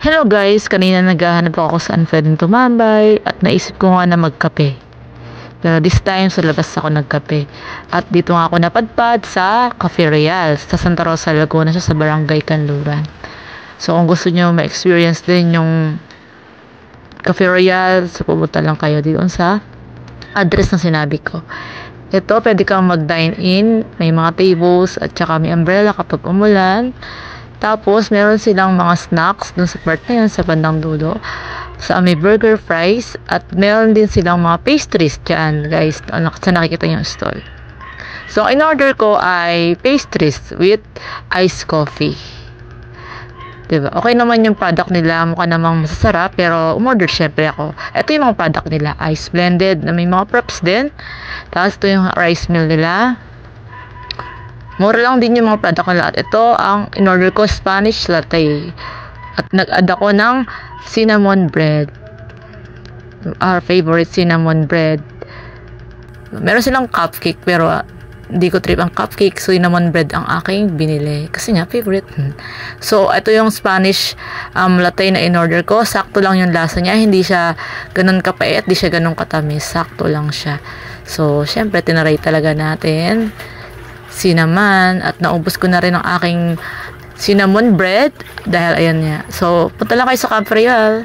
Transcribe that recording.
Hello guys, kanina naghahanap ako saan pwedeng tumambay at naisip ko nga na magkape. Pero this time sa labas ako nagkape. At dito nga ako napadpad sa Cafe Real sa Santa Rosa, Laguna siya sa Barangay Kanluran. So kung gusto nyo ma-experience din yung Cafe Real, so pumunta lang kayo dito sa address na sinabi ko. Ito, pwede kang mag-dine in, may mga tables at saka may umbrella kapag umulan. Tapos, meron silang mga snacks dun sa part na yun, sa bandang dulo. May burger, fries, at meron din silang mga pastries dyan, guys, sa nakikita yung stall. So, in-order ko ay pastries with iced coffee. Diba? Okay naman yung product nila, mukha namang masasarap, pero umorder syempre ako. Ito yung mga product nila, ice blended, na may mga props din. Tapos, ito yung rice meal nila. Mura lang din yung mga product nila. At ito, ang in-order ko, Spanish latte. At nag-add ako ng cinnamon bread. Our favorite cinnamon bread. Meron silang cupcake, pero hindi ko trip ang cupcake. So, cinnamon bread ang aking binili. Kasi nga, favorite. So, ito yung Spanish latte na in-order ko. Sakto lang yung lasa niya. Hindi siya ganun kapait. Hindi siya ganun katamis. Sakto lang siya. So, syempre, tinaray talaga natin cinnamon at naubos ko na rin ang aking cinnamon bread dahil ayan niya. So, punta lang kayo sa Cafe Real.